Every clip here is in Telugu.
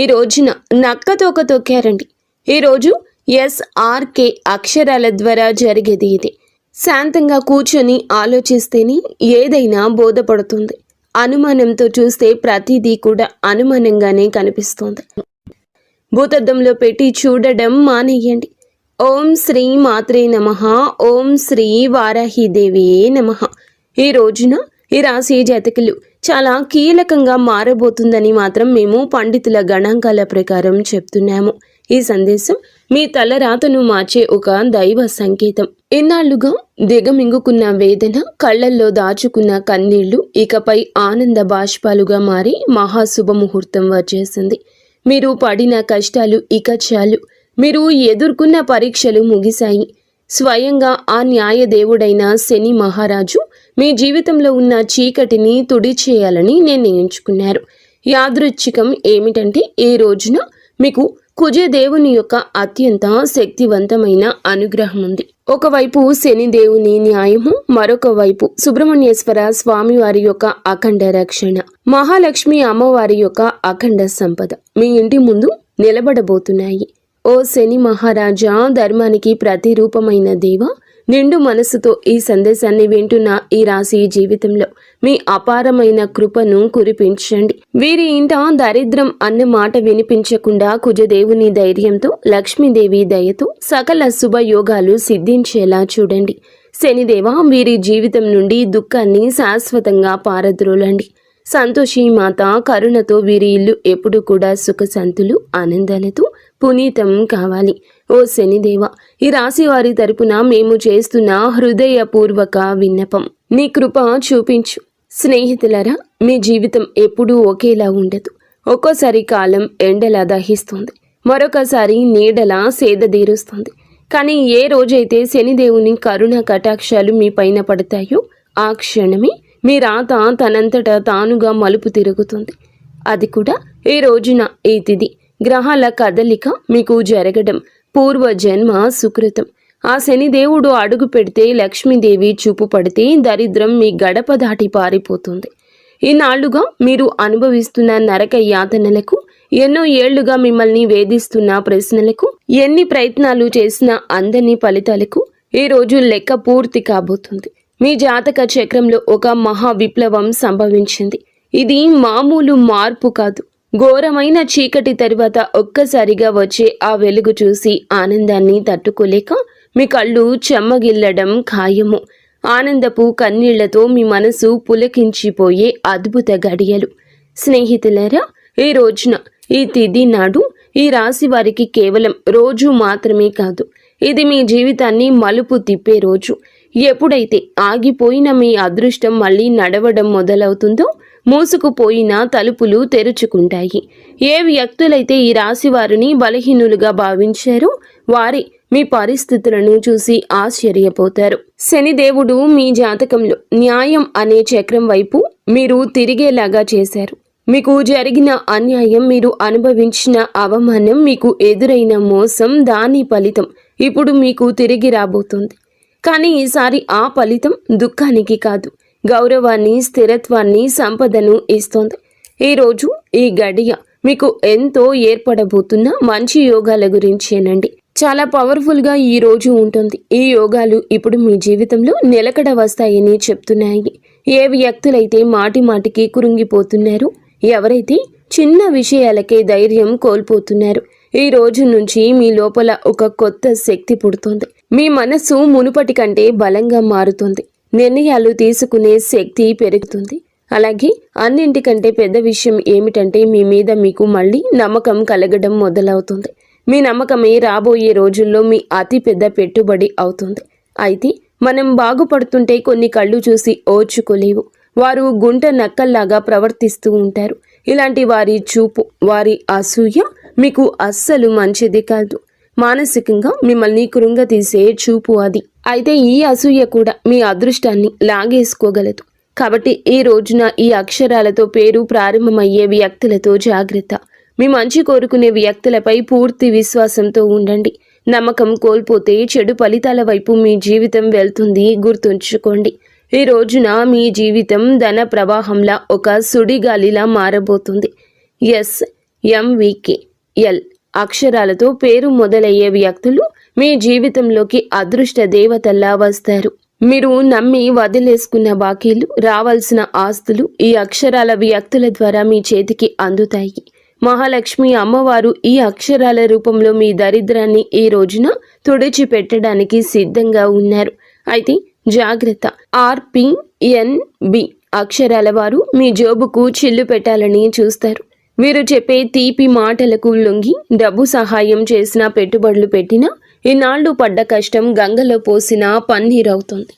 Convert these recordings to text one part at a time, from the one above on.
ఈ రోజున నక్కతోక తొక్కారండి. ఈరోజు SRK అక్షరాల ద్వారా జరిగేది ఇది. శాంతంగా కూర్చొని ఆలోచిస్తేనే ఏదైనా బోధపడుతుంది. అనుమానంతో చూస్తే ప్రతిదీ కూడా అనుమానంగానే కనిపిస్తుంది. భూతద్దంలో పెట్టి చూడడం మానేయండి. ఓం శ్రీ మాత్రే నమః. ఓం శ్రీ వారాహిదేవియే నమః. ఈ రోజున ఈ రాశి జాతకులు చాలా కీలకంగా మారబోతుందని మాత్రం మేము పండితుల గణాంకాల ప్రకారం చెప్తున్నాము. ఈ సందేశం మీ తలరాతను మార్చే ఒక దైవ సంకేతం. ఇన్నాళ్లుగా దిగమింగుకున్న వేదన, కళ్లల్లో దాచుకున్న కన్నీళ్లు ఇకపై ఆనంద బాష్పాలుగా మారి మహాశుభముహూర్తం వచ్చేసింది. మీరు పడిన కష్టాలు ఇక చాలు. మీరు ఎదుర్కొన్న పరీక్షలు ముగిశాయి. స్వయంగా ఆ న్యాయదేవుడైన శని మహారాజు మీ జీవితంలో ఉన్న చీకటిని తుడిచేయాలని నిర్ణయించుకున్నారు. యాదృచ్ఛికం ఏమిటంటే ఈ రోజున మీకు కుజదేవుని యొక్క అత్యంత శక్తివంతమైన అనుగ్రహం ఉంది. ఒకవైపు శనిదేవుని న్యాయము, మరొక వైపు సుబ్రహ్మణ్యేశ్వర స్వామివారి యొక్క అఖండ రక్షణ, మహాలక్ష్మి అమ్మవారి యొక్క అఖండ సంపద మీ ఇంటి ముందు నిలబడబోతున్నాయి. ఓ శని మహారాజా, ధర్మానికి ప్రతిరూపమైన దేవ, నిండు మనసుతో ఈ సందేశాన్ని వింటున్న ఈ రాశి జీవితంలో మీ అపారమైన కృపను కురిపించండి. వీరి ఇంట దరిద్రం అన్న మాట వినిపించకుండా కుజదేవుని ధైర్యంతో, లక్ష్మీదేవి దయతో సకల శుభయోగాలు సిద్ధించేలా చూడండి. శనిదేవ, వీరి జీవితం నుండి దుఃఖాన్ని శాశ్వతంగా పారద్రోలండి. సంతోషి మాత కరుణతో వీరి ఇల్లు ఎప్పుడు కూడా సుఖశాంతులు, ఆనందాలతో పునీతం కావాలి. ఓ శనిదేవ, ఈ రాశి వారి తరపున మేము చేస్తున్న హృదయపూర్వక విన్నపం, నీ కృప చూపించు. స్నేహితులరా, మీ జీవితం ఎప్పుడూ ఒకేలా ఉండదు. ఒక్కోసారి కాలం ఎండలా దహిస్తుంది, మరొకసారి నీడలా సేదదీరుస్తుంది. కానీ ఏ రోజైతే శనిదేవుని కరుణ కటాక్షాలు మీ పైన పడతాయో ఆ క్షణమే మీ రాత తనంతట తానుగా మలుపు తిరుగుతుంది. అది కూడా ఈ రోజున. ఈ తిథి గ్రహాల కదలిక మీకు జరగడం పూర్వజన్మ సుకృతం. ఆ శనిదేవుడు అడుగు పెడితే, లక్ష్మీదేవి చూపు పడితే దరిద్రం మీ గడప దాటి పారిపోతుంది. ఈనాళ్లుగా మీరు అనుభవిస్తున్న నరక యాతనలకు, ఎన్నో ఏళ్లుగా మిమ్మల్ని వేధిస్తున్న ప్రశ్నలకు, ఎన్ని ప్రయత్నాలు చేసినా అందని ఫలితాలకు ఈ రోజు లెక్క పూర్తి కాబోతుంది. మీ జాతక చక్రంలో ఒక మహా విప్లవం సంభవించింది. ఇది మామూలు మార్పు కాదు. ఘోరమైన చీకటి తరువాత ఒక్కసారిగా వచ్చే ఆ వెలుగు చూసి ఆనందాన్ని తట్టుకోలేక మీ కళ్ళు చెమ్మగిల్లడం ఖాయము. ఆనందపు కన్నీళ్లతో మీ మనసు పులకించిపోయే అద్భుత గడియలు. స్నేహితులారా, ఈ రోజున, ఈ తిథి నాడు ఈ రాశి వారికి కేవలం రోజు మాత్రమే కాదు, ఇది మీ జీవితాన్ని మలుపు తిప్పే రోజు. ఎప్పుడైతే ఆగిపోయిన మీ అదృష్టం మళ్ళీ నడవడం మొదలవుతుందో, మూసుకుపోయిన తలుపులు తెరుచుకుంటాయి. ఏ వ్యక్తులైతే ఈ రాశి వారిని బలహీనులుగా భావించారో వారి మీ పరిస్థితులను చూసి ఆశ్చర్యపోతారు. శనిదేవుడు మీ జాతకంలో న్యాయం అనే చక్రం వైపు మీరు తిరిగేలాగా చేశారు. మీకు జరిగిన అన్యాయం, మీరు అనుభవించిన అవమానం, మీకు ఎదురైన మోసం, దాని ఫలితం ఇప్పుడు మీకు తిరిగి రాబోతుంది. కానీ ఈసారి ఆ ఫలితం దుఃఖానికి కాదు, గౌరవాన్ని, స్థిరత్వాన్ని, సంపదను ఇస్తోంది. ఈరోజు ఈ గడియ మీకు ఎంతో ఏర్పడబోతున్న మంచి యోగాల గురించేనండి. చాలా పవర్ఫుల్గా ఈ రోజు ఉంటుంది. ఈ యోగాలు ఇప్పుడు మీ జీవితంలో నిలకడ వస్తాయని చెప్తున్నాయి. ఏ వ్యక్తులైతే మాటి మాటికి కురుంగిపోతున్నారో, ఎవరైతే చిన్న విషయాలకే ధైర్యం కోల్పోతున్నారు, ఈ రోజు నుంచి మీ లోపల ఒక కొత్త శక్తి పుడుతుంది. మీ మనసు మునుపటి కంటే బలంగా మారుతుంది. నిర్ణయాలు తీసుకునే శక్తి పెరుగుతుంది. అలాగే అన్నింటికంటే పెద్ద విషయం ఏమిటంటే మీ మీద మీకు మళ్ళీ నమ్మకం కలగడం మొదలవుతుంది. మీ నమ్మకమే రాబోయే రోజుల్లో మీ అతి పెద్ద పెట్టుబడి అవుతుంది. అయితే మనం బాగుపడుతుంటే కొన్ని కళ్ళు చూసి ఓర్చుకోలేవు. వారు గుంట నక్కల్లాగా ప్రవర్తిస్తూ ఉంటారు. ఇలాంటి వారి చూపు, వారి అసూయ మీకు అస్సలు మంచిది కాదు. మానసికంగా మిమ్మల్ని కృంగతీసే చూపు అది. అయితే ఈ అసూయ కూడా మీ అదృష్టాన్ని లాగేసుకోగలదు. కాబట్టి ఈ రోజున ఈ అక్షరాలతో పేరు ప్రారంభమయ్యే వ్యక్తులతో జాగ్రత్త. మీ మంచి కోరుకునే వ్యక్తులపై పూర్తి విశ్వాసంతో ఉండండి. నమ్మకం కోల్పోతే చెడు ఫలితాల వైపు మీ జీవితం వెళ్తుంది, గుర్తుంచుకోండి. ఈ రోజున మీ జీవితం ధన ప్రవాహంలా ఒక సుడిగాలిలా మారబోతుంది. ఎస్, MVK, L అక్షరాలతో పేరు మొదలయ్యే వ్యక్తులు మీ జీవితంలోకి అదృష్ట దేవతల్లా వస్తారు. మీరు నమ్మి వదిలేసుకున్న బాకీలు, రావాల్సిన ఆస్తులు ఈ అక్షరాల వ్యక్తుల ద్వారా మీ చేతికి అందుతాయి. మహాలక్ష్మి అమ్మవారు ఈ అక్షరాల రూపంలో మీ దరిద్రాన్ని ఈ రోజున తుడిచిపెట్టడానికి సిద్ధంగా ఉన్నారు. అయితే జాగ్రత్త, RPNB అక్షరాల వారు మీ జోబుకు చిల్లు పెట్టాలని చూస్తారు. వీరు చెప్పే తీపి మాటలకు లొంగి డబ్బు సహాయం చేసినా, పెట్టుబడులు పెట్టినా ఇన్నాళ్లు పడ్డ కష్టం గంగలో పోసిన పన్నీరవుతుంది.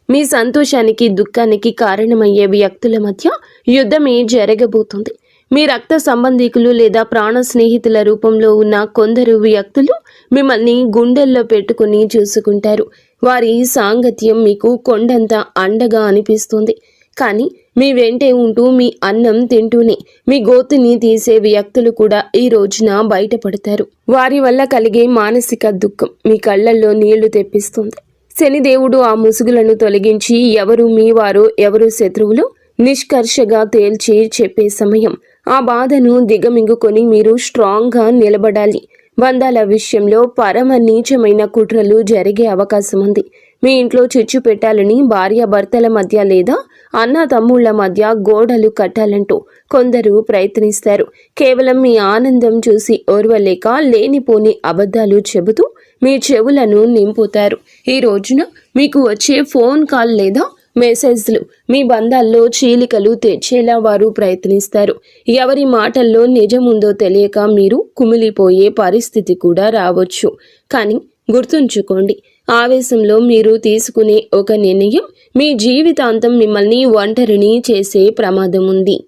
మీ సంతోషానికి, దుఃఖానికి కారణమయ్యే వ్యక్తుల మధ్య యుద్ధమే జరగబోతుంది. మీ రక్త సంబంధికులు లేదా ప్రాణ స్నేహితుల రూపంలో ఉన్న కొందరు వ్యక్తులు మిమ్మల్ని గుండెల్లో పెట్టుకుని చూసుకుంటారు. వారి సాంగత్యం మీకు కొండంత అండగా అనిపిస్తుంది. కానీ మీ వెంటే ఉంటూ మీ అన్నం తింటూనే మీ గోతుని తీసే వ్యక్తులు కూడా ఈ రోజున బయటపడతారు. వారి వల్ల కలిగే మానసిక దుఃఖం మీ కళ్ళల్లో నీళ్లు తెప్పిస్తుంది. శనిదేవుడు ఆ ముసుగులను తొలగించి ఎవరు మీ వారో, ఎవరు శత్రువులో నిష్కర్షగా తేల్చి చెప్పే సమయం. ఆ బాధను దిగమింగుకొని మీరు స్ట్రాంగ్గా నిలబడాలి. బంధాల విషయంలో పరమ నీచమైన కుట్రలు జరిగే అవకాశం ఉంది. మీ ఇంట్లో చిచ్చు పెట్టాలని భార్యాభర్తల మధ్య లేదా అన్న తమ్ముళ్ల మధ్య గోడలు కట్టాలంటూ కొందరు ప్రయత్నిస్తారు. కేవలం మీ ఆనందం చూసి ఓర్వలేక లేనిపోని అబద్ధాలు చెబుతూ మీ చెవులను నింపుతారు. ఈ రోజున మీకు వచ్చే ఫోన్ కాల్ లేదా మెసేజ్లు మీ బంధాల్లో చీలికలు తెచ్చేలా వారు ప్రయత్నిస్తారు. ఎవరి మాటల్లో నిజముందో తెలియక మీరు కుమిలిపోయే పరిస్థితి కూడా రావచ్చు. కానీ గుర్తుంచుకోండి, ఆవేశంలో మీరు తీసుకునే ఒక నిర్ణయం మీ జీవితాంతం మిమ్మల్ని ఒంటరిని చేసే ప్రమాదం ఉంది.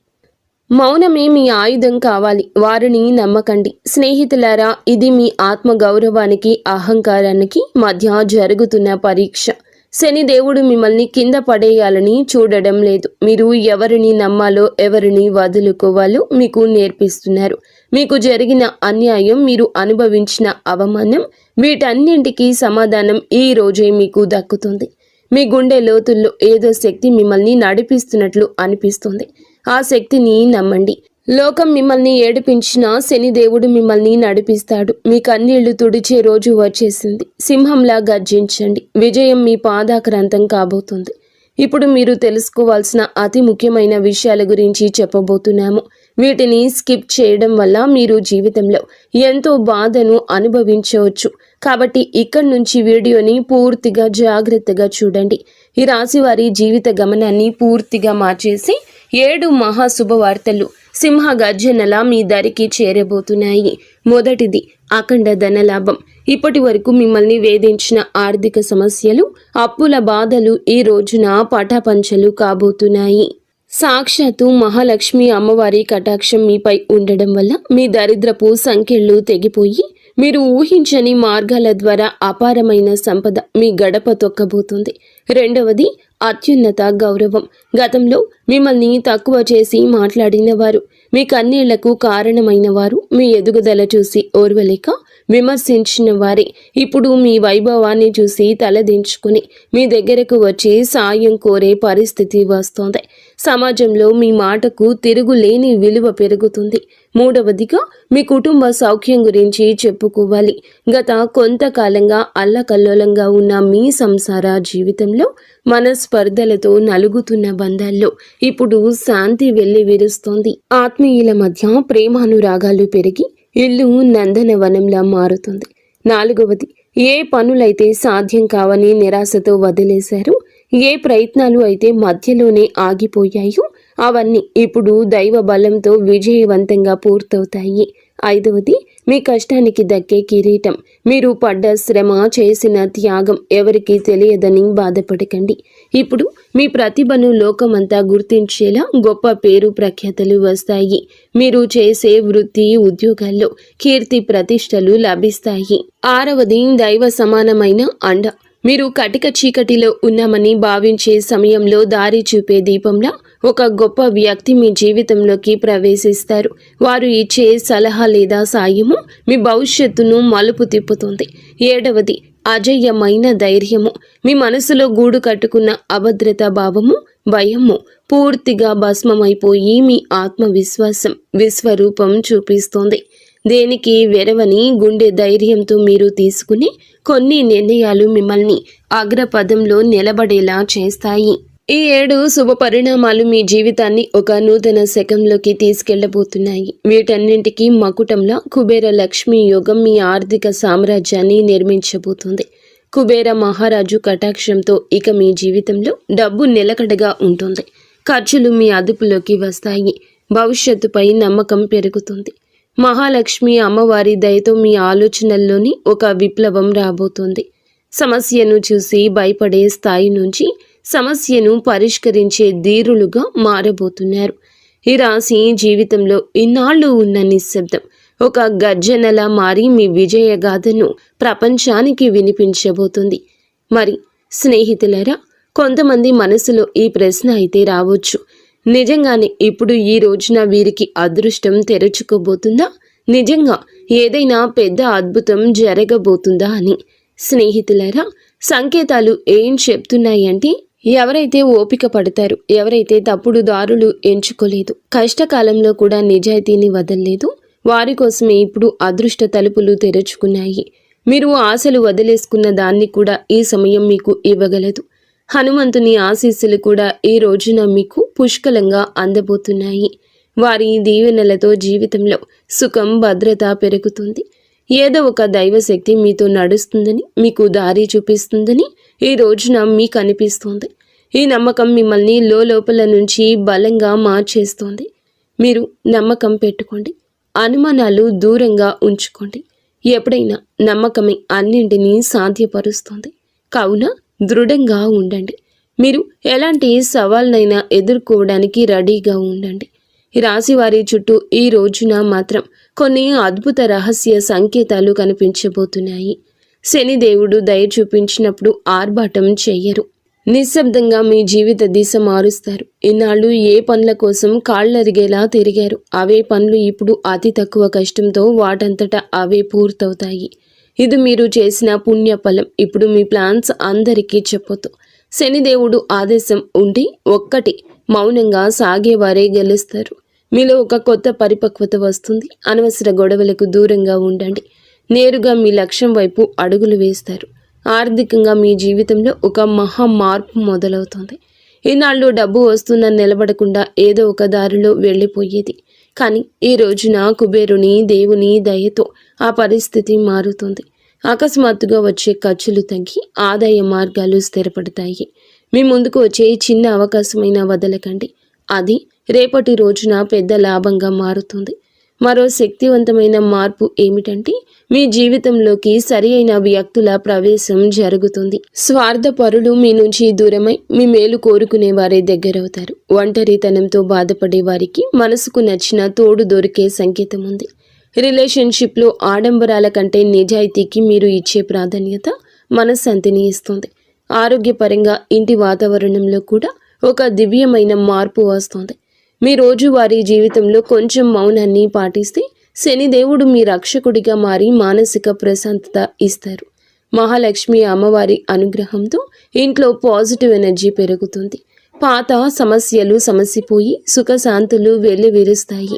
మౌనమే మీ ఆయుధం కావాలి. వారిని నమ్మకండి. స్నేహితులారా, ఇది మీ ఆత్మగౌరవానికి, అహంకారానికి మధ్య జరుగుతున్న పరీక్ష. శనిదేవుడు మిమ్మల్ని కింద పడేయాలని చూడడం లేదు. మీరు ఎవరిని నమ్మాలో, ఎవరిని వదులుకోవాలో మీకు నేర్పిస్తున్నారు. మీకు జరిగిన అన్యాయం, మీరు అనుభవించిన అవమానం, వీటన్నింటికీ సమాధానం ఈ రోజే మీకు దక్కుతుంది. మీ గుండె లోతుల్లో ఏదో శక్తి మిమ్మల్ని నడిపిస్తున్నట్లు అనిపిస్తుంది. ఆ శక్తిని నమ్మండి. లోకం మిమ్మల్ని ఏడిపించినా శనిదేవుడు మిమ్మల్ని నడిపిస్తాడు. మీ కన్నీళ్లు తుడిచే రోజు వచ్చేసింది. సింహంలా గర్జించండి. విజయం మీ పాదాక్రాంతం కాబోతుంది. ఇప్పుడు మీరు తెలుసుకోవాల్సిన అతి ముఖ్యమైన విషయాల గురించి చెప్పబోతున్నాము. వీటిని స్కిప్ చేయడం వల్ల మీరు జీవితంలో ఎంతో బాధను అనుభవించవచ్చు. కాబట్టి ఇక్కడి నుంచి వీడియోని పూర్తిగా జాగ్రత్తగా చూడండి. ఈ రాశి వారి జీవిత గమనాన్ని పూర్తిగా మార్చేసి 7 మహాశుభవార్తలు సింహ గర్జనలా మీ దరికి చేరబోతున్నాయి. మొదటిది, అఖండ ధనలాభం. ఇప్పటి వరకు మిమ్మల్ని వేధించిన ఆర్థిక సమస్యలు, అప్పుల బాధలు ఈ రోజున పటాపంచలు కాబోతున్నాయి. సాక్షాత్తు మహాలక్ష్మి అమ్మవారి కటాక్షం మీపై ఉండడం వల్ల మీ దరిద్రపు సంఖ్యలు తెగిపోయి మీరు ఊహించని మార్గాల ద్వారా అపారమైన సంపద మీ గడప తొక్కబోతుంది. రెండవది, అత్యున్నత గౌరవం. గతంలో మిమ్మల్ని తక్కువ చేసి మాట్లాడిన వారు, మీ కన్నీళ్లకు కారణమైన వారు, మీ ఎదుగుదల చూసి ఓర్వలేక విమర్శించిన వారే ఇప్పుడు మీ వైభవాన్ని చూసి తలదించుకుని మీ దగ్గరకు వచ్చి సాయం కోరే పరిస్థితి వస్తోంది. సమాజంలో మీ మాటకు తిరుగులేని విలువ పెరుగుతుంది. మూడవదిగా, మీ కుటుంబ సౌఖ్యం గురించి చెప్పుకోవాలి. గత కొంతకాలంగా అల్లకల్లోలంగా ఉన్న మీ సంసార జీవితంలో మనస్పర్ధలతో నలుగుతున్న బంధాల్లో ఇప్పుడు శాంతి వెళ్లి విరుస్తోంది. ఆత్మీయుల మధ్య ప్రేమానురాగాలు పెరిగి ఇల్లు నందనవనంలా మారుతుంది. నాలుగవది, ఏ పనులైతే సాధ్యం కావని నిరాశతో వదిలేశారో, ఏ ప్రయత్నాలు అయితే మధ్యలోనే ఆగిపోయాయో అవన్నీ ఇప్పుడు దైవ బలంతో విజయవంతంగా పూర్తవుతాయి. ఐదవది, మీ కష్టానికి దక్కే కిరీటం. మీరు పడ్డ శ్రమ, చేసిన త్యాగం ఎవరికీ తెలియదని బాధపడకండి. ఇప్పుడు మీ ప్రతిభను లోకమంతా గుర్తించేలా గొప్ప పేరు ప్రఖ్యాతలు వస్తాయి. మీరు చేసే వృత్తి, ఉద్యోగాల్లో కీర్తి ప్రతిష్టలు లభిస్తాయి. ఆరవది, దైవ సమానమైన అండ. మీరు కటిక చీకటిలో ఉన్నామని భావించే సమయంలో దారి చూపే దీపంలా ఒక గొప్ప వ్యక్తి మీ జీవితంలోకి ప్రవేశిస్తారు. వారు ఇచ్చే సలహా లేదా సాయము మీ భవిష్యత్తును మలుపు తిప్పుతుంది. ఏడవది, అజేయమైన ధైర్యము. మీ మనసులో గూడు కట్టుకున్న అభద్రతా భావము భయము పూర్తిగా భస్మమైపోయి మీ ఆత్మవిశ్వాసం విశ్వరూపం చూపిస్తోంది. దేనికి వెరవని గుండె ధైర్యంతో మీరు తీసుకునే కొన్ని నిర్ణయాలు మిమ్మల్ని అగ్రపదంలో నిలబడేలా చేస్తాయి. ఈ 7 శుభ పరిణామాలు మీ జీవితాన్ని ఒక నూతన శకంలోకి తీసుకెళ్లబోతున్నాయి. వీటన్నింటికీ మకుటంలా కుబేర లక్ష్మీ యోగం మీ ఆర్థిక సామ్రాజ్యాన్ని నిర్మించబోతుంది. కుబేర మహారాజు కటాక్షంతో ఇక మీ జీవితంలో డబ్బు నిలకడగా ఉంటుంది. ఖర్చులు మీ అదుపులోకి వస్తాయి. భవిష్యత్తుపై నమ్మకం పెరుగుతుంది. మహాలక్ష్మి అమ్మవారి దయతో మీ ఆలోచనల్లోని ఒక విప్లవం రాబోతోంది. సమస్యను చూసి భయపడే స్థాయి నుంచి సమస్యను పరిష్కరించే ధీరులుగా మారబోతున్నారు. ఈ రాశి జీవితంలో ఇన్నాళ్ళు ఉన్న నిశ్శబ్దం ఒక గర్జనలా మారి మీ విజయగాథను ప్రపంచానికి వినిపించబోతుంది. మరి స్నేహితులారా, కొంతమంది మనసులో ఈ ప్రశ్న అయితే రావచ్చు, నిజంగానే ఇప్పుడు ఈ రోజున వీరికి అదృష్టం తెరుచుకోబోతుందా? నిజంగా ఏదైనా పెద్ద అద్భుతం జరగబోతుందా అని. స్నేహితులారా, సంకేతాలు ఏం చెప్తున్నాయంటే, ఎవరైతే ఓపిక పడతారు, ఎవరైతే తప్పుడు దారులు ఎంచుకోలేదు, కష్టకాలంలో కూడా నిజాయితీని వదలలేదు, వారి కోసమే ఇప్పుడు అదృష్ట తలుపులు తెరుచుకున్నాయి. మీరు ఆశలు వదిలేసుకున్న దాన్ని కూడా ఈ సమయం మీకు ఇవ్వగలదు. హనుమంతుని ఆశీస్సులు కూడా ఈ రోజున మీకు పుష్కలంగా అందబోతున్నాయి. వారి దీవెనలతో జీవితంలో సుఖం, భద్రత పెరుగుతుంది. ఏదో ఒక దైవశక్తి మీతో నడుస్తుందని, మీకు దారి చూపిస్తుందని ఈ రోజున మీకు అనిపిస్తోంది. ఈ నమ్మకం మిమ్మల్ని లోపల నుంచి బలంగా మార్చేస్తోంది. మీరు నమ్మకం పెట్టుకోండి. అనుమానాలు దూరంగా ఉంచుకోండి. ఎప్పుడైనా నమ్మకమే అన్నింటినీ సాధ్యపరుస్తుంది. కావున దృఢంగా ఉండండి. మీరు ఎలాంటి సవాళ్ళనైనా ఎదుర్కోవడానికి రెడీగా ఉండండి. ఈ రాశి వారి చుట్టూ ఈ రోజున మాత్రం కొన్ని అద్భుత రహస్య సంకేతాలు కనిపించబోతున్నాయి. శనిదేవుడు దయ చూపించినప్పుడు ఆర్భాటం చెయ్యరు. నిశ్శబ్దంగా మీ జీవిత దిశ మారుస్తారు. ఇన్నాళ్ళు ఏ పనుల కోసం కాళ్ళరిగేలా తిరిగారు, అవే పనులు ఇప్పుడు అతి తక్కువ కష్టంతో వాటంతటా అవే పూర్తవుతాయి. ఇది మీరు చేసిన పుణ్యఫలం. ఇప్పుడు మీ ప్లాన్స్ అందరికీ చెప్పొద్దు. శనిదేవుడు ఆదేశం ఉండి ఒక్కటి మౌనంగా సాగేవారే గెలుస్తారు. మీలో ఒక కొత్త పరిపక్వత వస్తుంది. అనవసర గొడవలకు దూరంగా ఉండండి. నేరుగా మీ లక్ష్యం వైపు అడుగులు వేస్తారు. ఆర్థికంగా మీ జీవితంలో ఒక మహా మార్పు మొదలవుతుంది. ఈనాళ్ళు డబ్బు వస్తున్న నిలబడకుండా ఏదో ఒక దారిలో వెళ్ళిపోయేది. కానీ ఈ రోజున కుబేరుని దేవుని దయతో ఆ పరిస్థితి మారుతుంది. అకస్మాత్తుగా వచ్చే ఖర్చులు తగ్గి ఆదాయ మార్గాలు స్థిరపడతాయి. మీ ముందుకు వచ్చే చిన్న అవకాశమైనా వదలకండి. అది రేపటి రోజున పెద్ద లాభంగా మారుతుంది. మరో శక్తివంతమైన మార్పు ఏమిటంటే, మీ జీవితంలోకి సరి అయిన వ్యక్తుల ప్రవేశం జరుగుతుంది. స్వార్థపరులు మీ నుంచి దూరమై మీ మేలు కోరుకునే వారే దగ్గరవుతారు. ఒంటరితనంతో బాధపడే వారికి మనసుకు నచ్చిన తోడు దొరికే సంకేతం ఉంది. రిలేషన్షిప్లో ఆడంబరాల కంటే నిజాయితీకి మీరు ఇచ్చే ప్రాధాన్యత మనశ్శాంతిని ఇస్తుంది. ఆరోగ్యపరంగా ఇంటి వాతావరణంలో కూడా ఒక దివ్యమైన మార్పు వస్తుంది. మీ రోజువారీ జీవితంలో కొంచెం మౌనాన్ని పాటిస్తే శనిదేవుడు మీ రక్షకుడిగా మారి మానసిక ప్రశాంతత ఇస్తారు. మహాలక్ష్మి అమ్మవారి అనుగ్రహంతో ఇంట్లో పాజిటివ్ ఎనర్జీ పెరుగుతుంది. పాత సమస్యలు సమసిపోయి సుఖశాంతులు వెల్లివిరుస్తాయి.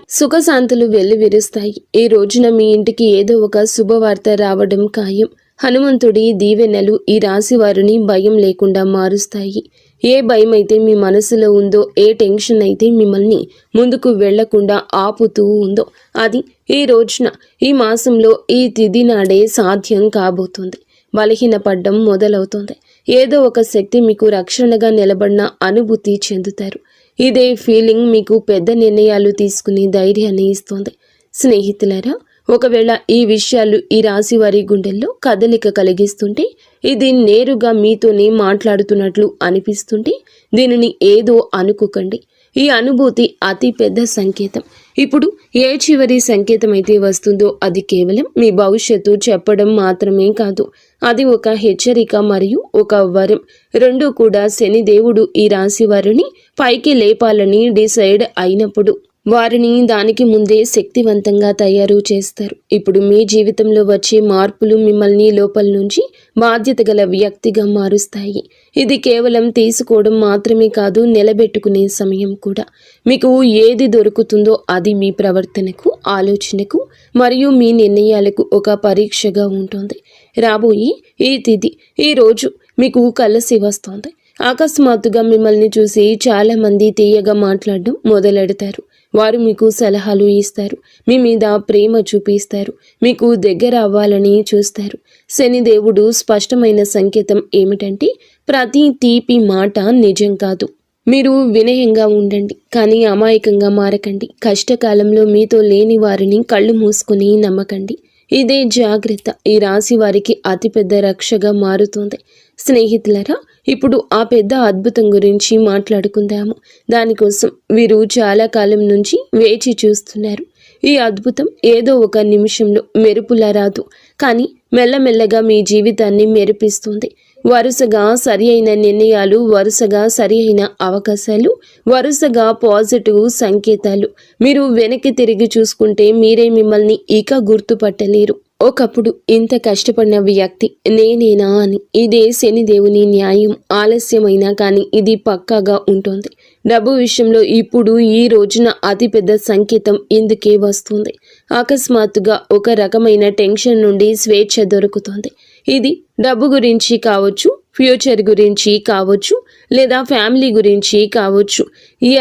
ఈ రోజున మీ ఇంటికి ఏదో ఒక శుభవార్త రావడం ఖాయం. హనుమంతుడి దీవెనలు ఈ రాశి వారిని భయం లేకుండా మారుస్తాయి. ఏ భయం అయితే మీ మనసులో ఉందో, ఏ టెన్షన్ అయితే మిమ్మల్ని ముందుకు వెళ్లకుండా ఆపుతూ ఉందో, అది ఈ రోజున ఈ మాసంలో ఈ తిథి నాడే సాధ్యం కాబోతుంది. బలహీనపడ్డం మొదలవుతుంది. ఏదో ఒక శక్తి మీకు రక్షణగా నిలబడిన అనుభూతి చెందుతారు. ఇదే ఫీలింగ్ మీకు పెద్ద నిర్ణయాలు తీసుకునే ధైర్యాన్ని ఇస్తుంది. స్నేహితులారా, ఒకవేళ ఈ విషయాలు ఈ రాశి వారి గుండెల్లో కదలిక కలిగిస్తుంటే, ఇది నేరుగా మీతోనే మాట్లాడుతున్నట్లు అనిపిస్తుంటే దీనిని ఏదో అనుకోకండి. ఈ అనుభూతి అతి పెద్ద సంకేతం. ఇప్పుడు ఏ చివరి సంకేతం అయితే వస్తుందో అది కేవలం మీ భవిష్యత్తు చెప్పడం మాత్రమే కాదు. అది ఒక హెచ్చరిక మరియు ఒక వరం. రెండూ కూడా శనిదేవుడు ఈ రాశి వారిని పైకి లేపాలని డిసైడ్ అయినప్పుడు వారిని దానికి ముందే శక్తివంతంగా తయారు చేస్తారు. ఇప్పుడు మీ జీవితంలో వచ్చే మార్పులు మిమ్మల్ని లోపల నుంచి బాధ్యత గల వ్యక్తిగా మారుస్తాయి. ఇది కేవలం తీసుకోవడం మాత్రమే కాదు, నిలబెట్టుకునే సమయం కూడా. మీకు ఏది దొరుకుతుందో అది మీ ప్రవర్తనకు, ఆలోచనకు మరియు మీ నిర్ణయాలకు ఒక పరీక్షగా ఉంటుంది. రాబోయే ఈ తిథి, ఈ రోజు మీకు కలిసి వస్తుంది. అకస్మాత్తుగా మిమ్మల్ని చూసి చాలామంది తీయగా మాట్లాడడం మొదలెడతారు. వారు మీకు సలహాలు ఇస్తారు, మీ మీద ప్రేమ చూపిస్తారు, మీకు దగ్గర అవ్వాలని చూస్తారు. శనిదేవుడు స్పష్టమైన సంకేతం ఏమిటంటే, ప్రతి తీపి మాట నిజం కాదు. మీరు వినయంగా ఉండండి, కానీ అమాయకంగా మారకండి. కష్టకాలంలో మీతో లేని వారిని కళ్ళు మూసుకుని నమ్మకండి. ఇదే జాగ్రత్త ఈ రాశి వారికి అతిపెద్ద రక్షగా మారుతుంది. స్నేహితులరా, ఇప్పుడు ఆ పెద్ద అద్భుతం గురించి మాట్లాడుకుందాము. దానికోసం వీరు చాలా కాలం నుంచి వేచి చూస్తున్నారు. ఈ అద్భుతం ఏదో ఒక నిమిషంలో మెరుపులా రాదు, కానీ మెల్లమెల్లగా మీ జీవితాన్ని మెరిపిస్తుంది. వరుసగా సరి అయిన నిర్ణయాలు, వరుసగా సరి అయిన అవకాశాలు, వరుసగా పాజిటివ్ సంకేతాలు. మీరు వెనక్కి తిరిగి చూసుకుంటే మీరే మిమ్మల్ని ఇక గుర్తుపట్టలేరు. ఒకప్పుడు ఇంత కష్టపడిన వ్యక్తి నేనేనా అని. ఇదే శనిదేవుని న్యాయం. ఆలస్యమైనా కానీ ఇది పక్కాగా ఉంటుంది. డబ్బు విషయంలో ఇప్పుడు ఈ రోజున అతిపెద్ద సంకేతం ఇందుకే వస్తుంది. అకస్మాత్తుగా ఒక రకమైన టెన్షన్ నుండి స్వేచ్ఛ దొరుకుతుంది. ఇది డబ్బు గురించి కావచ్చు, ఫ్యూచర్ గురించి కావచ్చు, లేదా ఫ్యామిలీ గురించి కావచ్చు.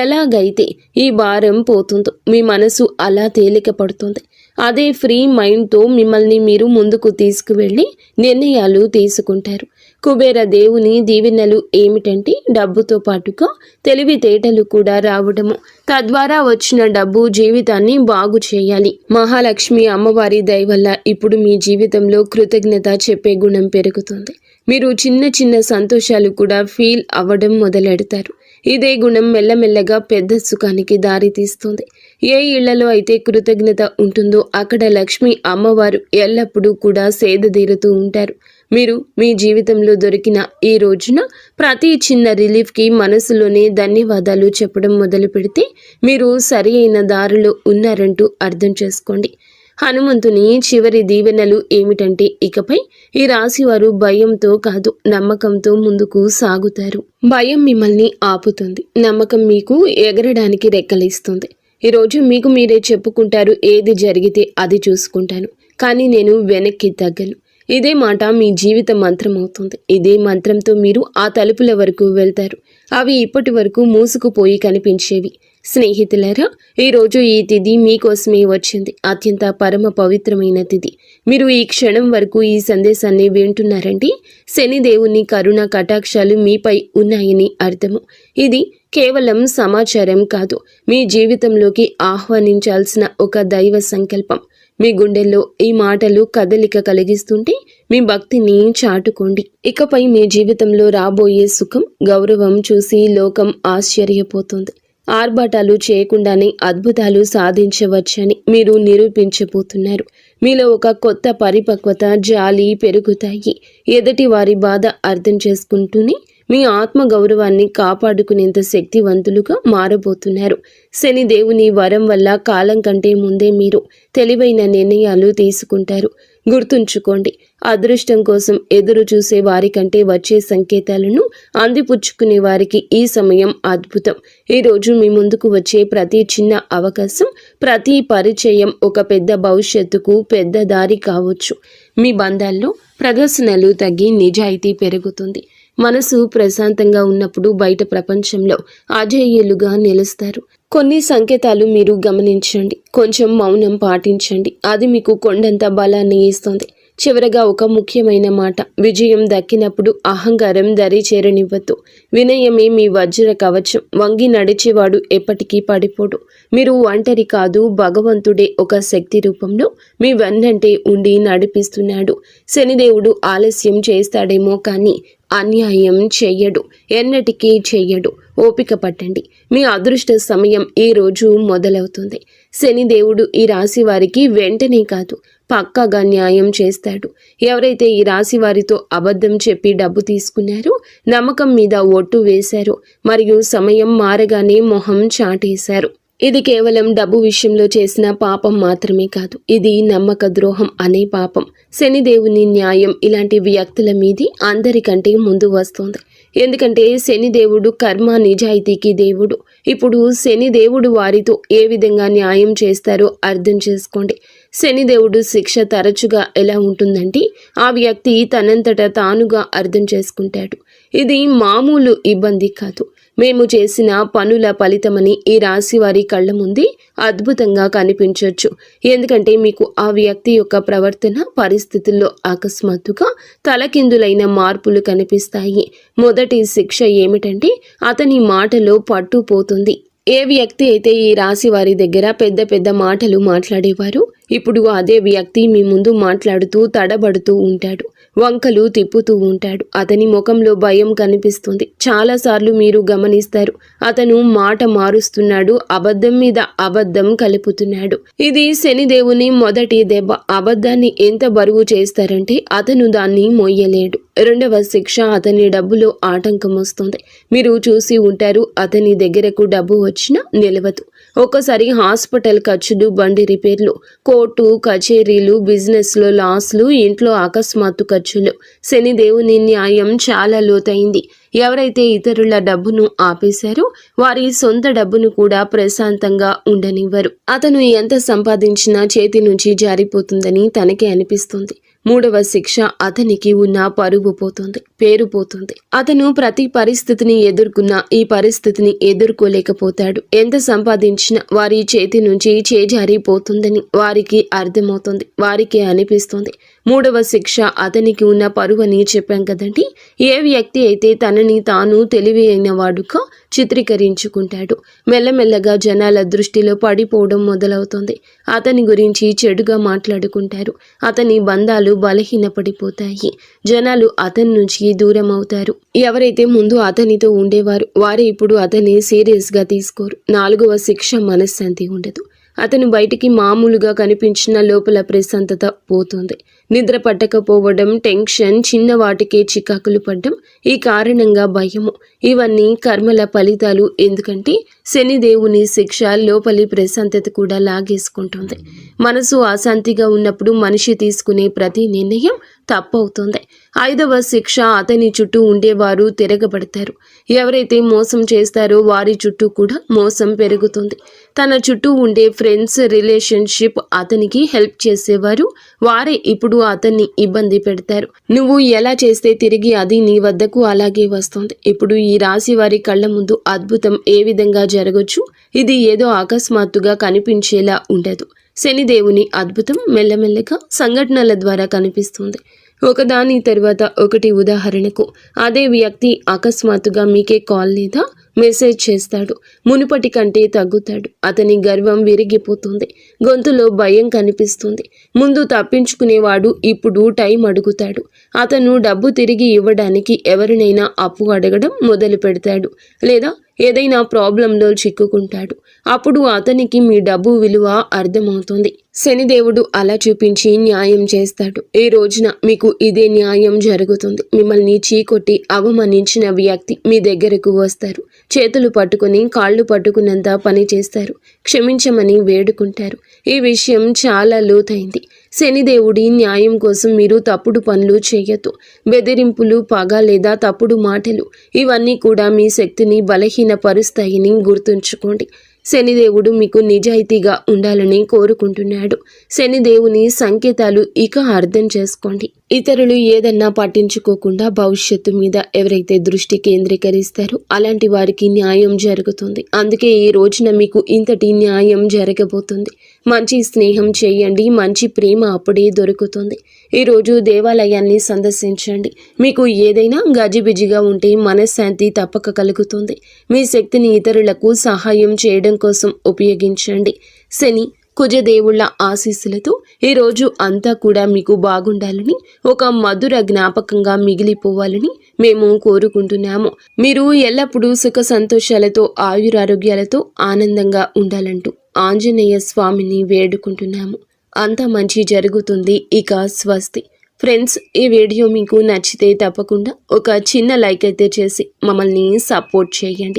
ఎలాగైతే ఈ భారం పోతుందో మీ మనసు అలా తేలిక పడుతుంది. అదే ఫ్రీ మైండ్తో మిమ్మల్ని మీరు ముందుకు తీసుకువెళ్ళి నిర్ణయాలు తీసుకుంటారు. కుబేర దేవుని దీవెనలు ఏమిటంటే, డబ్బుతో పాటుగా తెలివితేటలు కూడా రావడము. తద్వారా వచ్చిన డబ్బు జీవితాన్ని బాగు చేయాలి. మహాలక్ష్మి అమ్మవారి దయ వల్ల ఇప్పుడు మీ జీవితంలో కృతజ్ఞత చెప్పే గుణం పెరుగుతుంది. మీరు చిన్న చిన్న సంతోషాలు కూడా ఫీల్ అవ్వడం మొదలెడతారు. ఇదే గుణం మెల్లమెల్లగా పెద్ద సుఖానికి దారితీస్తుంది. ఏ ఇళ్లలో అయితే కృతజ్ఞత ఉంటుందో అక్కడ లక్ష్మి అమ్మవారు ఎల్లప్పుడూ కూడా సేదతీరుతూ ఉంటారు. మీరు మీ జీవితంలో దొరికిన ఈ రోజున ప్రతి చిన్న రిలీఫ్కి మనసులోనే ధన్యవాదాలు చెప్పడం మొదలు పెడితే మీరు సరి అయిన దారిలో ఉన్నారంటూ అర్థం చేసుకోండి. హనుమంతుని చివరి దీవెనలు ఏమిటంటే, ఇకపై ఈ రాశివారు భయంతో కాదు, నమ్మకంతో ముందుకు సాగుతారు. భయం మిమ్మల్ని ఆపుతుంది, నమ్మకం మీకు ఎగరడానికి రెక్కలిస్తుంది. ఈరోజు మీకు మీరే చెప్పుకుంటారు, ఏది జరిగితే అది చూసుకుంటాను, కానీ నేను వెనక్కి తగ్గను. ఇదే మాట మీ జీవిత మంత్రం అవుతుంది. ఇదే మంత్రంతో మీరు ఆ తలుపుల వరకు వెళ్తారు. అవి ఇప్పటి వరకు మూసుకుపోయి కనిపించేవి. స్నేహితులారా, ఈరోజు ఈ తిథి మీకోసమే వచ్చింది. అత్యంత పరమ పవిత్రమైన తిథి. మీరు ఈ క్షణం వరకు ఈ సందేశాన్ని వింటున్నారంటే శనిదేవుని కరుణ కటాక్షాలు మీపై ఉన్నాయని అర్థము. ఇది కేవలం సమాచారం కాదు, మీ జీవితంలోకి ఆహ్వానించాల్సిన ఒక దైవ సంకల్పం. మీ గుండెల్లో ఈ మాటలు కదలిక కలిగిస్తుంటే మీ భక్తిని చాటుకోండి. ఇకపై మీ జీవితంలో రాబోయే సుఖం, గౌరవం చూసి లోకం ఆశ్చర్యపోతుంది. ఆర్భాటాలు చేయకుండానే అద్భుతాలు సాధించవచ్చని మీరు నిరూపించబోతున్నారు. మీలో ఒక కొత్త పరిపక్వత, జాలి పెరుగుతాయి. ఎదుటి వారి బాధ అర్థం చేసుకుంటూనే మీ ఆత్మ గౌరవాన్ని కాపాడుకునేంత శక్తివంతులుగా మారబోతున్నారు. శని దేవుని వరం వల్ల కాలం కంటే ముందే మీరు తెలివైన నిర్ణయాలు తీసుకుంటారు. గుర్తుంచుకోండి, అదృష్టం కోసం ఎదురు చూసే వారికంటే వచ్చే సంకేతాలను అందిపుచ్చుకునే వారికి ఈ సమయం అద్భుతం. ఈరోజు మీ ముందుకు వచ్చే ప్రతి చిన్న అవకాశం, ప్రతి పరిచయం ఒక పెద్ద భవిష్యత్తుకు పెద్ద దారి కావచ్చు. మీ బంధాల్లో ప్రదర్శనలు తగ్గి నిజాయితీ పెరుగుతుంది. మనసు ప్రశాంతంగా ఉన్నప్పుడు బయట ప్రపంచంలో అజేయులుగా నిలుస్తారు. కొన్ని సంకేతాలు మీరు గమనించండి, కొంచెం మౌనం పాటించండి. అది మీకు కొండంత బలాన్ని ఇస్తుంది. చివరగా ఒక ముఖ్యమైన మాట, విజయం దక్కినప్పుడు అహంకారం దరి చేరనివ్వద్దు. వినయమే మీ వజ్ర కవచం. వంగి నడిచేవాడు ఎప్పటికీ పడిపోడు. మీరు ఒంటరి కాదు, భగవంతుడే ఒక శక్తి రూపంలో మీ వెన్నంటే ఉండి నడిపిస్తున్నాడు. శనిదేవుడు ఆలస్యం చేస్తాడేమో కానీ అన్యాయం చెయ్యడు, ఎన్నటికీ చెయ్యడు. ఓపిక పట్టండి, మీ అదృష్ట సమయం ఈ రోజు మొదలవుతుంది. శనిదేవుడు ఈ రాశి వారికి వెంటనే కాదు, పక్కాగా న్యాయం చేస్తాడు. ఎవరైతే ఈ రాశి వారితో అబద్ధం చెప్పి డబ్బు తీసుకున్నారో, నమ్మకం మీద ఒట్టు వేశారో, మరియు సమయం మారగానే మొహం చాటేశారు, ఇది కేవలం డబ్బు విషయంలో చేసిన పాపం మాత్రమే కాదు, ఇది నమ్మక ద్రోహం అనే పాపం. శనిదేవుని న్యాయం ఇలాంటి వ్యక్తుల మీది అందరికంటే ముందు వస్తుంది. ఎందుకంటే శనిదేవుడు కర్మ నిజాయితీకి దేవుడు. ఇప్పుడు శనిదేవుడు వారితో ఏ విధంగా న్యాయం చేస్తారో అర్థం చేసుకోండి. శనిదేవుడు శిక్ష తరచుగా ఎలా ఉంటుందంటే ఆ వ్యక్తి తనంతట తానుగా అర్థం చేసుకుంటాడు. ఇది మామూలు ఇబ్బంది కాదు, మేము చేసిన పనుల ఫలితమని ఈ రాశి వారి కళ్ళ ముందే అద్భుతంగా కనిపించవచ్చు. ఎందుకంటే మీకు ఆ వ్యక్తి యొక్క ప్రవర్తన పరిస్థితుల్లో అకస్మాత్తుగా తలకిందులైన మార్పులు కనిపిస్తాయి. మొదటి శిక్ష ఏమిటంటే అతని మాటలో పట్టు పోతుంది. ఏ వ్యక్తి అయితే ఈ రాశి వారి దగ్గర పెద్ద పెద్ద మాటలు మాట్లాడేవారు, ఇప్పుడు అదే వ్యక్తి మీ ముందు మాట్లాడుతూ తడబడుతూ ఉంటాడు, వంకలు తిప్పుతూ ఉంటాడు. అతని ముఖంలో భయం కనిపిస్తుంది. చాలాసార్లు మీరు గమనిస్తారు, అతను మాట మారుస్తున్నాడు, అబద్ధం మీద అబద్ధం కలుపుతున్నాడు. ఇది శనిదేవుని మొదటి దెబ్బ. అబద్ధాన్ని ఎంత బరువు చేస్తారంటే అతను దాన్ని మోయలేడు. రెండవ శిక్ష, అతని డబ్బులో ఆటంకం వస్తుంది. మీరు చూసి ఉంటారు, అతని దగ్గరకు డబ్బు వచ్చినా నిలవదు. ఒక్కోసారి హాస్పిటల్ ఖర్చులు, బండి రిపేర్లు, కోర్టు కచేరీలు, బిజినెస్లో లాస్లు, ఇంట్లో అకస్మాత్తు ఖర్చులు. శనిదేవుని న్యాయం చాలా లోతైంది. ఎవరైతే ఇతరుల డబ్బును ఆపేశారో వారి సొంత డబ్బును కూడా ప్రశాంతంగా ఉండనివ్వరు. అతను ఎంత సంపాదించినా చేతి నుంచి జారిపోతుందని తనకే అనిపిస్తుంది. మూడవ శిక్ష, అతనికి ఉన్న పరువు పోతుంది, పేరు పోతుంది. అతను ప్రతి పరిస్థితిని ఎదుర్కొన్నా ఈ పరిస్థితిని ఎదుర్కోలేకపోతాడు. ఎంత సంపాదించినా వారి చేతి నుంచి చేజారిపోతుందని వారికి అర్థమవుతుంది, వారికి అనిపిస్తుంది. మూడవ శిక్ష, అతనికి ఉన్న పరువు అని చెప్పాం కదండి. ఏ వ్యక్తి అయితే తనని తాను తెలివైన వాడుగా చిత్రీకరించుకుంటాడు, మెల్లమెల్లగా జనాల దృష్టిలో పడిపోవడం మొదలవుతుంది. అతని గురించి చెడుగా మాట్లాడుకుంటారు. అతని బంధాలు బలహీనపడిపోతాయి. జనాలు అతని నుంచి దూరం అవుతారు. ఎవరైతే ముందు అతనితో ఉండేవారు వారే ఇప్పుడు అతన్ని సీరియస్గా తీసుకోరు. నాలుగవ శిక్ష, మనశ్శాంతి ఉండదు. అతను బయటికి మామూలుగా కనిపించిన లోపల ప్రశాంతత పోతుంది. నిద్ర పట్టకపోవడం, టెన్షన్, చిన్న వాటికే చికాకులు పడ్డం, ఈ కారణంగా భయము, ఇవన్నీ కర్మల ఫలితాలు. ఎందుకంటే శనిదేవుని శిక్ష లోపలి ప్రశాంతత కూడా లాగేసుకుంటుంది. మనసు అశాంతిగా ఉన్నప్పుడు మనిషి తీసుకునే ప్రతి నిర్ణయం తప్పవుతుంది. ఐదవ శిక్ష, అతని చుట్టూ ఉండేవారు తిరగబడతారు. ఎవరైతే మోసం చేస్తారో వారి చుట్టూ కూడా మోసం పెరుగుతుంది. తన చుట్టూ ఉండే ఫ్రెండ్స్, రిలేషన్షిప్, అతనికి హెల్ప్ చేసేవారు వారే ఇప్పుడు అతన్ని ఇబ్బంది పెడతారు. నువ్వు ఎలా చేస్తే తిరిగి అది నీ వద్దకు అలాగే వస్తుంది. ఇప్పుడు ఈ రాశి వారి కళ్ళ ముందు అద్భుతం ఏ విధంగా జరగచ్చు, ఇది ఏదో అకస్మాత్తుగా కనిపించేలా ఉండదు. శనిదేవుని అద్భుతం మెల్లమెల్లగా సంఘటనల ద్వారా కనిపిస్తుంది. ఒకదాని తర్వాత ఒకటి. ఉదాహరణకు అదే వ్యక్తి అకస్మాత్తుగా మీకే కాల్ లేదా మెసేజ్ చేస్తాడు. మునుపటి కంటే తగ్గుతాడు. అతని గర్వం విరిగిపోతుంది. గొంతులో భయం కనిపిస్తుంది. ముందు తప్పించుకునేవాడు ఇప్పుడు టైం అడుగుతాడు. అతను డబ్బు తిరిగి ఇవ్వడానికి ఎవరినైనా అప్పు అడగడం మొదలు పెడతాడు, లేదా ఏదైనా ప్రాబ్లంలో చిక్కుకుంటాడు. అప్పుడు అతనికి మీ డబ్బు విలువ అర్థమవుతుంది. శనిదేవుడు అలా చూపించి న్యాయం చేస్తాడు. ఈ రోజున మీకు ఇదే న్యాయం జరుగుతుంది. మిమ్మల్ని చీకొట్టి అవమానించిన వ్యక్తి మీ దగ్గరకు వస్తారు. చేతులు పట్టుకుని కాళ్ళు పట్టుకున్నంత పని చేస్తారు. క్షమించమని వేడుకుంటారు. ఈ విషయం చాలా లోతైంది. శనిదేవుడి న్యాయం కోసం మీరు తప్పుడు పనులు చేయొద్దు. బెదిరింపులు, పగ లేదా తప్పుడు మాటలు, ఇవన్నీ కూడా మీ శక్తిని బలహీనపరుస్తాయని గుర్తుంచుకోండి. శనిదేవుడు మీకు నిజాయితీగా ఉండాలని కోరుకుంటున్నాడు. శనిదేవుని సంకేతాలు ఇక అర్థం చేసుకోండి. ఇతరులు ఏదన్నా పట్టించుకోకుండా భవిష్యత్తు మీద ఎవరైతే దృష్టి కేంద్రీకరిస్తారో అలాంటి వారికి న్యాయం జరుగుతుంది. అందుకే ఈ రోజున మీకు ఇంతటి న్యాయం జరగబోతుంది. మంచి స్నేహం చేయండి. మంచి ప్రేమ అప్పుడే దొరుకుతుంది. ఈరోజు దేవాలయాన్ని సందర్శించండి. మీకు ఏదైనా గజిబిజిగా ఉంటే మనశ్శాంతి తప్పక కలుగుతుంది. మీ శక్తిని ఇతరులకు సహాయం చేయడం కోసం ఉపయోగించండి. శని, కుజదేవుళ్ల ఆశీస్సులతో ఈరోజు అంతా కూడా మీకు బాగుండాలని, ఒక మధుర జ్ఞాపకంగా మిగిలిపోవాలని మేము కోరుకుంటున్నాము. మీరు ఎల్లప్పుడూ సుఖ సంతోషాలతో, ఆయురారోగ్యాలతో ఆనందంగా ఉండాలంటూ ఆంజనేయ స్వామిని వేడుకుంటున్నాము. అంతా మంచి జరుగుతుంది. ఇక స్వస్తి. ఫ్రెండ్స్, ఈ వీడియో మీకు నచ్చితే తప్పకుండా ఒక చిన్న లైక్ అయితే చేసి మమ్మల్ని సపోర్ట్ చేయండి.